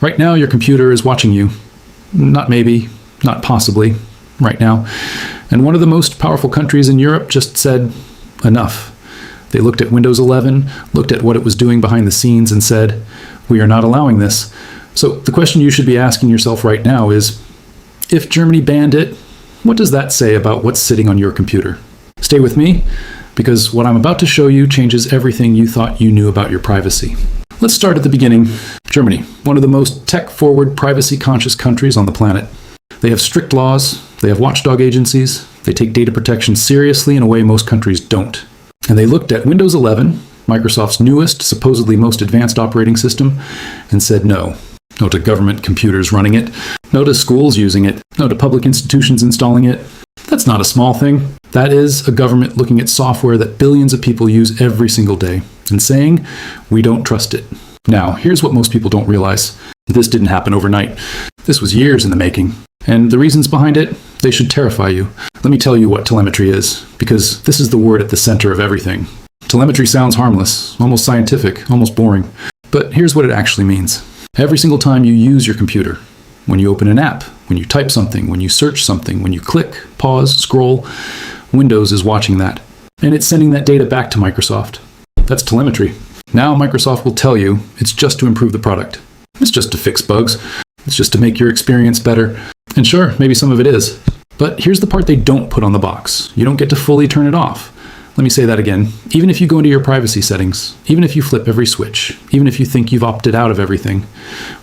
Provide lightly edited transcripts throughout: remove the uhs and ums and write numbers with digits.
Right now, your computer is watching you. Not maybe, not possibly, right now. And one of the most powerful countries in Europe just said, enough. They looked at Windows 11, looked at what it was doing behind the scenes and said, we are not allowing this. So the question you should be asking yourself right now is, if Germany banned it, what does that say about what's sitting on your computer? Stay with me, because what I'm about to show you changes everything you thought you knew about your privacy. Let's start at the beginning. Germany, one of the most tech-forward, privacy-conscious countries on the planet. They have strict laws, they have watchdog agencies, they take data protection seriously in a way most countries don't. And they looked at Windows 11, Microsoft's newest, supposedly most advanced operating system, and said no. No to government computers running it, no to schools using it, no to public institutions installing it. That's not a small thing. That is a government looking at software that billions of people use every single day and saying, we don't trust it. Now, here's what most people don't realize. This didn't happen overnight. This was years in the making. And the reasons behind it, they should terrify you. Let me tell you what telemetry is, because this is the word at the center of everything. Telemetry sounds harmless, almost scientific, almost boring. But here's what it actually means. Every single time you use your computer, when you open an app, when you type something, when you search something, when you click, pause, scroll, Windows is watching that. And it's sending that data back to Microsoft. That's telemetry. Now Microsoft will tell you it's just to improve the product. It's just to fix bugs. It's just to make your experience better. And sure, maybe some of it is. But here's the part they don't put on the box. You don't get to fully turn it off. Let me say that again. Even if you go into your privacy settings, even if you flip every switch, even if you think you've opted out of everything,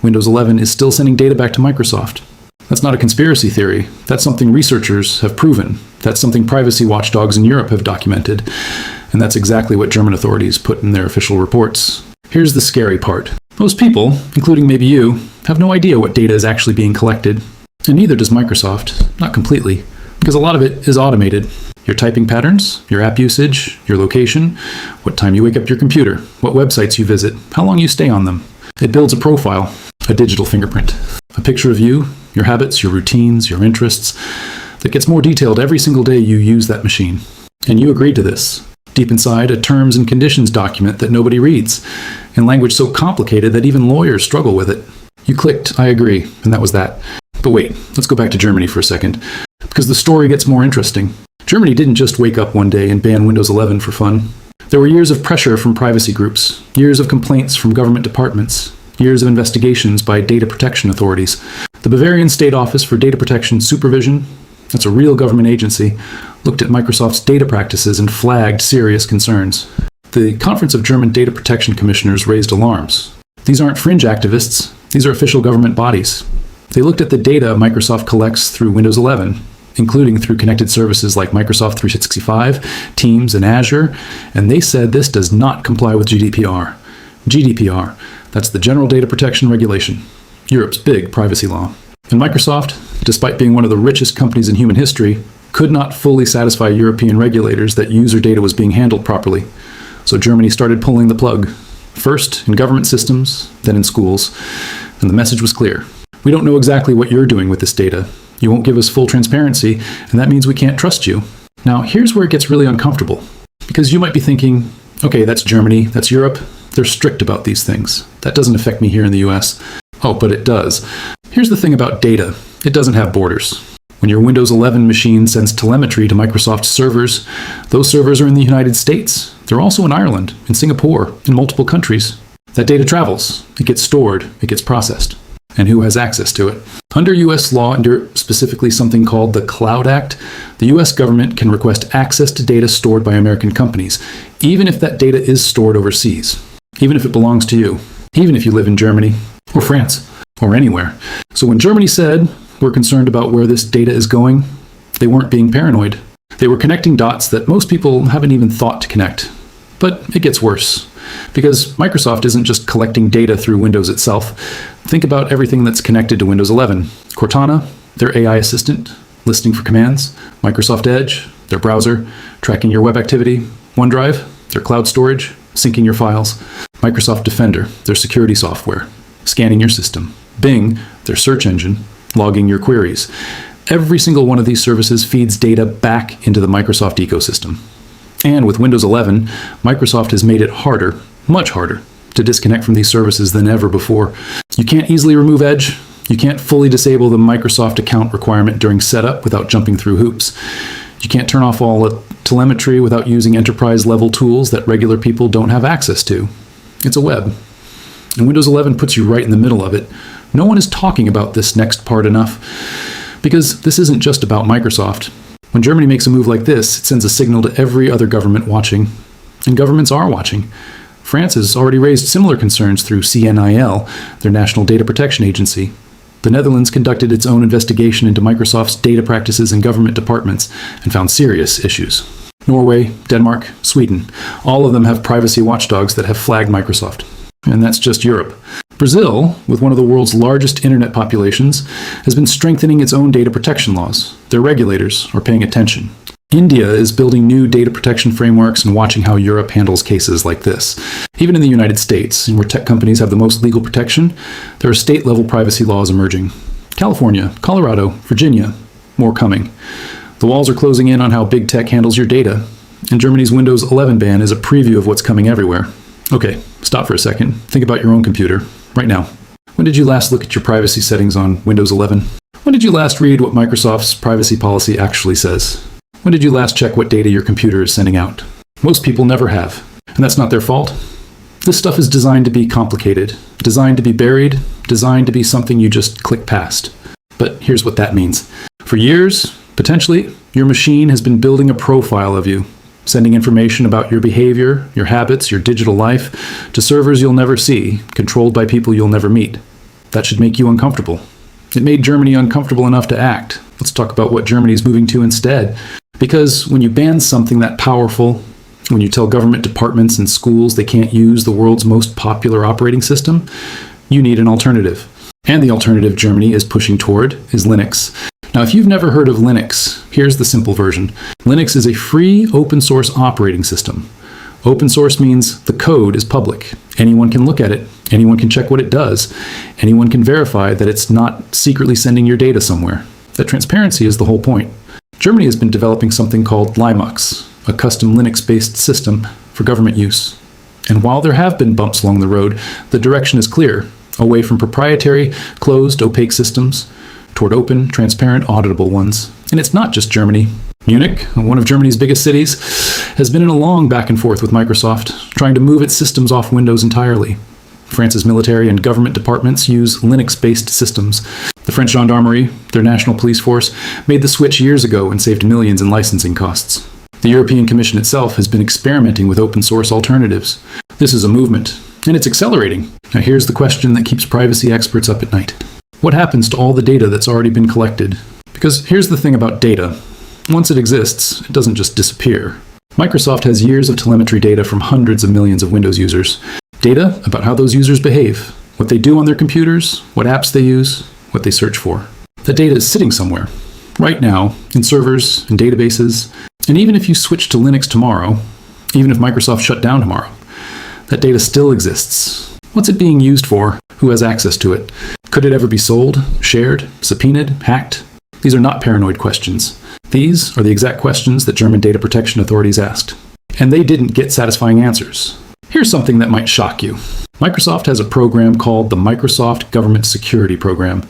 Windows 11 is still sending data back to Microsoft. That's not a conspiracy theory. That's something researchers have proven. That's something privacy watchdogs in Europe have documented. And that's exactly what German authorities put in their official reports. Here's the scary part. Most people, including maybe you, have no idea what data is actually being collected. And neither does Microsoft. Not completely. Because a lot of it is automated. Your typing patterns, your app usage, your location, what time you wake up your computer, what websites you visit, how long you stay on them. It builds a profile, a digital fingerprint, a picture of you, your habits, your routines, your interests, that gets more detailed every single day you use that machine. And you agreed to this. Deep inside, a terms and conditions document that nobody reads, in language so complicated that even lawyers struggle with it. You clicked, I agree, and that was that. But wait, let's go back to Germany for a second, because the story gets more interesting. Germany didn't just wake up one day and ban Windows 11 for fun. There were years of pressure from privacy groups, years of complaints from government departments, years of investigations by data protection authorities. The Bavarian State Office for Data Protection Supervision, that's a real government agency, looked at Microsoft's data practices and flagged serious concerns. The Conference of German Data Protection Commissioners raised alarms. These aren't fringe activists, these are official government bodies. They looked at the data Microsoft collects through Windows 11, including through connected services like Microsoft 365, Teams, and Azure, and they said this does not comply with GDPR. GDPR, that's the General Data Protection Regulation, Europe's big privacy law. And Microsoft, despite being one of the richest companies in human history, could not fully satisfy European regulators that user data was being handled properly. So Germany started pulling the plug, first in government systems, then in schools, and the message was clear. We don't know exactly what you're doing with this data. You won't give us full transparency, and that means we can't trust you. Now, here's where it gets really uncomfortable. Because you might be thinking, okay, that's Germany, that's Europe. They're strict about these things. That doesn't affect me here in the US. Oh, but it does. Here's the thing about data. It doesn't have borders. When your Windows 11 machine sends telemetry to Microsoft servers, those servers are in the United States. They're also in Ireland, in Singapore, in multiple countries. That data travels. It gets stored. It gets processed. And who has access to it? Under U.S. law, under specifically something called the Cloud Act, the U.S. government can request access to data stored by American companies, even if that data is stored overseas, even if it belongs to you, even if you live in Germany, or France, or anywhere. So when Germany said, we're concerned about where this data is going, they weren't being paranoid. They were connecting dots that most people haven't even thought to connect. But it gets worse. Because Microsoft isn't just collecting data through Windows itself. Think about everything that's connected to Windows 11. Cortana, their AI assistant, listening for commands. Microsoft Edge, their browser, tracking your web activity. OneDrive, their cloud storage, syncing your files. Microsoft Defender, their security software, scanning your system. Bing, their search engine, logging your queries. Every single one of these services feeds data back into the Microsoft ecosystem. And with Windows 11, Microsoft has made it harder, much harder, to disconnect from these services than ever before. You can't easily remove Edge. You can't fully disable the Microsoft account requirement during setup without jumping through hoops. You can't turn off all telemetry without using enterprise-level tools that regular people don't have access to. It's a web. And Windows 11 puts you right in the middle of it. No one is talking about this next part enough, because this isn't just about Microsoft. When Germany makes a move like this, it sends a signal to every other government watching. And governments are watching. France has already raised similar concerns through CNIL, their National Data Protection Agency. The Netherlands conducted its own investigation into Microsoft's data practices in government departments and found serious issues. Norway, Denmark, Sweden, all of them have privacy watchdogs that have flagged Microsoft. And that's just Europe. Brazil, with one of the world's largest internet populations, has been strengthening its own data protection laws. Their regulators are paying attention. India is building new data protection frameworks and watching how Europe handles cases like this. Even in the United States, where tech companies have the most legal protection, there are state-level privacy laws emerging. California, Colorado, Virginia, more coming. The walls are closing in on how big tech handles your data, and Germany's Windows 11 ban is a preview of what's coming everywhere. Okay, stop for a second. Think about your own computer, right now. When did you last look at your privacy settings on Windows 11? When did you last read what Microsoft's privacy policy actually says? When did you last check what data your computer is sending out? Most people never have, and that's not their fault. This stuff is designed to be complicated, designed to be buried, designed to be something you just click past. But here's what that means. For years, potentially, your machine has been building a profile of you, sending information about your behavior, your habits, your digital life, to servers you'll never see, controlled by people you'll never meet. That should make you uncomfortable. It made Germany uncomfortable enough to act. Let's talk about what Germany's moving to instead. Because when you ban something that powerful, when you tell government departments and schools they can't use the world's most popular operating system, you need an alternative. And the alternative Germany is pushing toward is Linux. Now, if you've never heard of Linux, here's the simple version. Linux is a free open source operating system. Open source means the code is public. Anyone can look at it. Anyone can check what it does. Anyone can verify that it's not secretly sending your data somewhere. That transparency is the whole point. Germany has been developing something called Linux, a custom Linux-based system for government use. And while there have been bumps along the road, the direction is clear, away from proprietary, closed, opaque systems, toward open, transparent, auditable ones. And it's not just Germany. Munich, one of Germany's biggest cities, has been in a long back and forth with Microsoft, trying to move its systems off Windows entirely. France's military and government departments use Linux-based systems. The French gendarmerie, their national police force, made the switch years ago and saved millions in licensing costs. The European Commission itself has been experimenting with open source alternatives. This is a movement, and it's accelerating. Now here's the question that keeps privacy experts up at night. What happens to all the data that's already been collected? Because here's the thing about data. Once it exists, it doesn't just disappear. Microsoft has years of telemetry data from hundreds of millions of Windows users. Data about how those users behave, what they do on their computers, what apps they use, what they search for. That data is sitting somewhere, right now, in servers, in databases, and even if you switch to Linux tomorrow, even if Microsoft shut down tomorrow, that data still exists. What's it being used for? Who has access to it? Could it ever be sold, shared, subpoenaed, hacked? These are not paranoid questions. These are the exact questions that German data protection authorities asked. And they didn't get satisfying answers. Here's something that might shock you. Microsoft has a program called the Microsoft Government Security Program.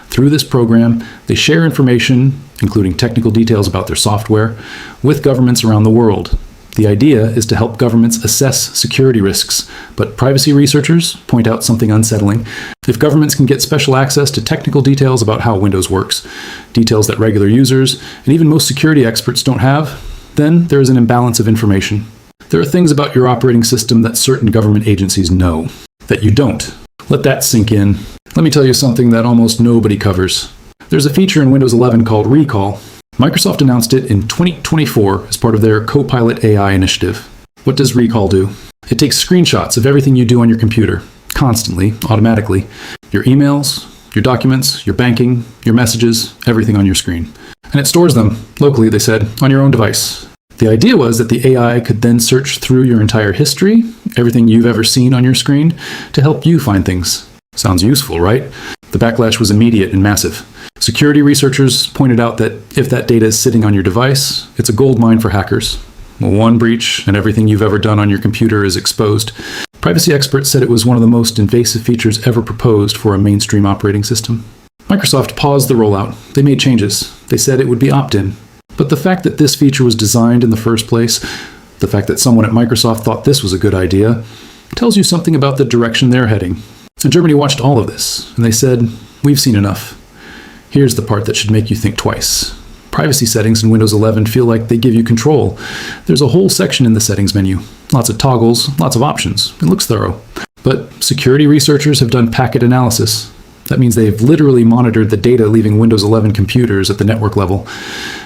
Through this program, they share information, including technical details about their software, with governments around the world. The idea is to help governments assess security risks, but privacy researchers point out something unsettling. If governments can get special access to technical details about how Windows works, details that regular users and even most security experts don't have, then there is an imbalance of information. There are things about your operating system that certain government agencies know, that you don't. Let that sink in. Let me tell you something that almost nobody covers. There's a feature in Windows 11 called Recall. Microsoft announced it in 2024 as part of their Copilot AI initiative. What does Recall do? It takes screenshots of everything you do on your computer, constantly, automatically. Your emails, your documents, your banking, your messages, everything on your screen. And it stores them, locally they said, on your own device. The idea was that the AI could then search through your entire history, everything you've ever seen on your screen, to help you find things. Sounds useful, right? The backlash was immediate and massive. Security researchers pointed out that if that data is sitting on your device, it's a gold mine for hackers. Well, one breach and everything you've ever done on your computer is exposed. Privacy experts said it was one of the most invasive features ever proposed for a mainstream operating system. Microsoft paused the rollout. They made changes. They said it would be opt-in. But the fact that this feature was designed in the first place, the fact that someone at Microsoft thought this was a good idea, tells you something about the direction they're heading. And Germany watched all of this, and they said, "We've seen enough. Here's the part that should make you think twice." Privacy settings in Windows 11 feel like they give you control. There's a whole section in the settings menu. Lots of toggles, lots of options. It looks thorough. But security researchers have done packet analysis. That means they've literally monitored the data leaving Windows 11 computers at the network level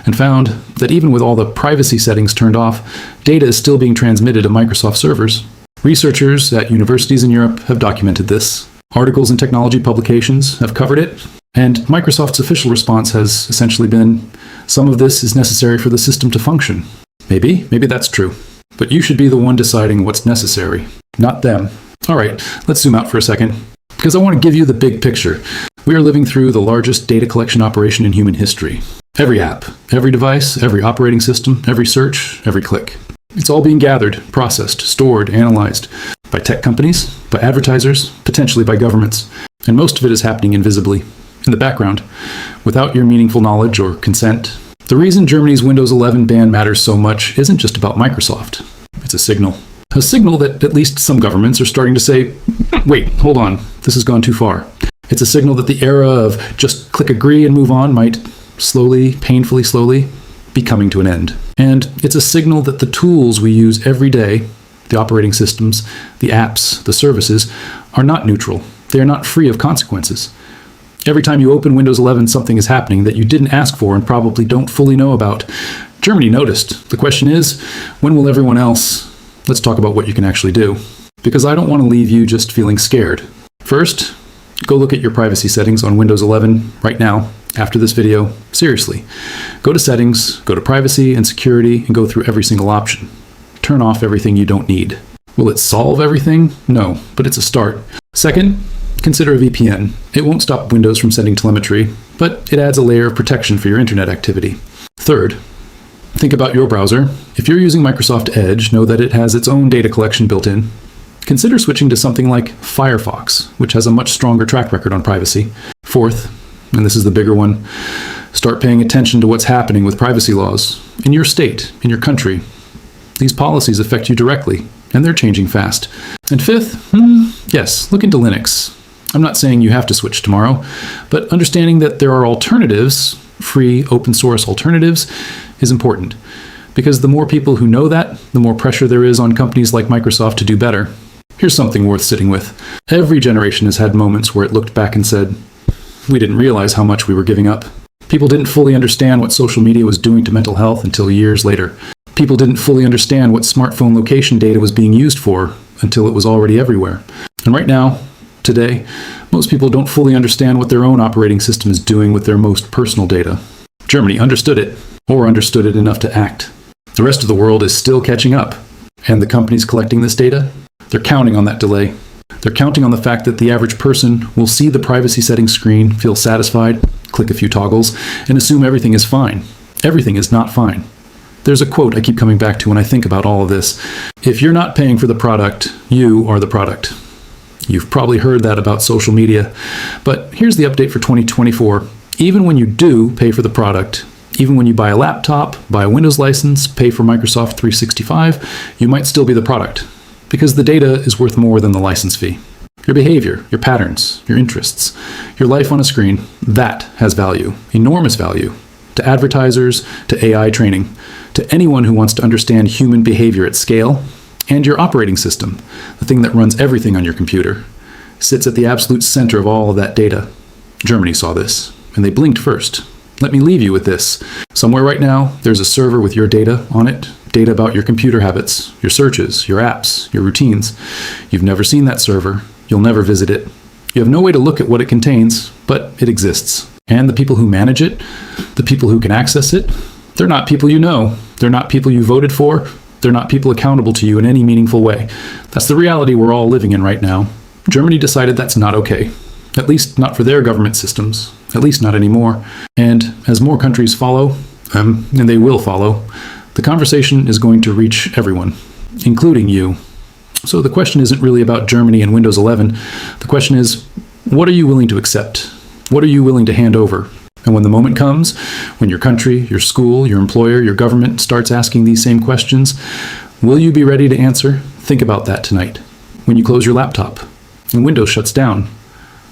and found that even with all the privacy settings turned off, data is still being transmitted to Microsoft servers. Researchers at universities in Europe have documented this. Articles in technology publications have covered it, and Microsoft's official response has essentially been, some of this is necessary for the system to function. Maybe that's true. But you should be the one deciding what's necessary, not them. All right, let's zoom out for a second, because I want to give you the big picture. We are living through the largest data collection operation in human history. Every app, every device, every operating system, every search, every click. It's all being gathered, processed, stored, analyzed by tech companies, by advertisers, potentially by governments. And most of it is happening invisibly, in the background, without your meaningful knowledge or consent. The reason Germany's Windows 11 ban matters so much isn't just about Microsoft. It's a signal. A signal that at least some governments are starting to say, wait, hold on, this has gone too far. It's a signal that the era of just click agree and move on might slowly, painfully slowly, be coming to an end. And it's a signal that the tools we use every day, the operating systems, the apps, the services, are not neutral. They are not free of consequences. Every time you open Windows 11, something is happening that you didn't ask for and probably don't fully know about. Germany noticed. The question is, when will everyone else? Let's talk about what you can actually do. Because I don't want to leave you just feeling scared. First, go look at your privacy settings on Windows 11 right now, after this video. Seriously. Go to Settings, go to Privacy and Security, and go through every single option. Turn off everything you don't need. Will it solve everything? No, but it's a start. Second, consider a VPN. It won't stop Windows from sending telemetry, but it adds a layer of protection for your internet activity. Third, think about your browser. If you're using Microsoft Edge, know that it has its own data collection built in. Consider switching to something like Firefox, which has a much stronger track record on privacy. Fourth, and this is the bigger one, start paying attention to what's happening with privacy laws in your state, in your country. These policies affect you directly, and they're changing fast. And fifth, yes, look into Linux. I'm not saying you have to switch tomorrow, but understanding that there are alternatives, free open source alternatives, is important. Because the more people who know that, the more pressure there is on companies like Microsoft to do better. Here's something worth sitting with. Every generation has had moments where it looked back and said, we didn't realize how much we were giving up. People didn't fully understand what social media was doing to mental health until years later. People didn't fully understand what smartphone location data was being used for until it was already everywhere. And right now, today, most people don't fully understand what their own operating system is doing with their most personal data. Germany understood it, or understood it enough to act. The rest of the world is still catching up. And the companies collecting this data, they're counting on that delay. They're counting on the fact that the average person will see the privacy settings screen, feel satisfied, click a few toggles, and assume everything is fine. Everything is not fine. There's a quote I keep coming back to when I think about all of this. If you're not paying for the product, you are the product. You've probably heard that about social media. But here's the update for 2024. Even when you do pay for the product, even when you buy a laptop, buy a Windows license, pay for Microsoft 365, you might still be the product. Because the data is worth more than the license fee. Your behavior, your patterns, your interests, your life on a screen, that has value, enormous value, to advertisers, to AI training, to anyone who wants to understand human behavior at scale, and your operating system, the thing that runs everything on your computer, sits at the absolute center of all of that data. Germany saw this, and they blinked first. Let me leave you with this. Somewhere right now, there's a server with your data on it, data about your computer habits, your searches, your apps, your routines. You've never seen that server. You'll never visit it. You have no way to look at what it contains, but it exists. And the people who manage it, the people who can access it, they're not people you know. They're not people you voted for. They're not people accountable to you in any meaningful way. That's the reality we're all living in right now. Germany decided that's not okay. At least not for their government systems. At least not anymore. And as more countries follow, and they will follow, the conversation is going to reach everyone, including you. So the question isn't really about Germany and Windows 11. The question is, what are you willing to accept? What are you willing to hand over? And when the moment comes, when your country, your school, your employer, your government starts asking these same questions, will you be ready to answer? Think about that tonight. When you close your laptop and Windows shuts down.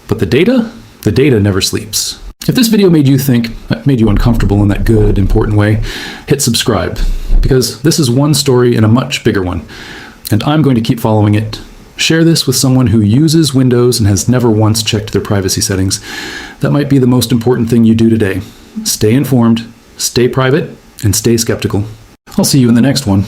But the data never sleeps. If this video made you think, made you uncomfortable in that good, important way, hit subscribe, because this is one story in a much bigger one, and I'm going to keep following it. Share this with someone who uses Windows and has never once checked their privacy settings. That might be the most important thing you do today. Stay informed, stay private, and stay skeptical. I'll see you in the next one.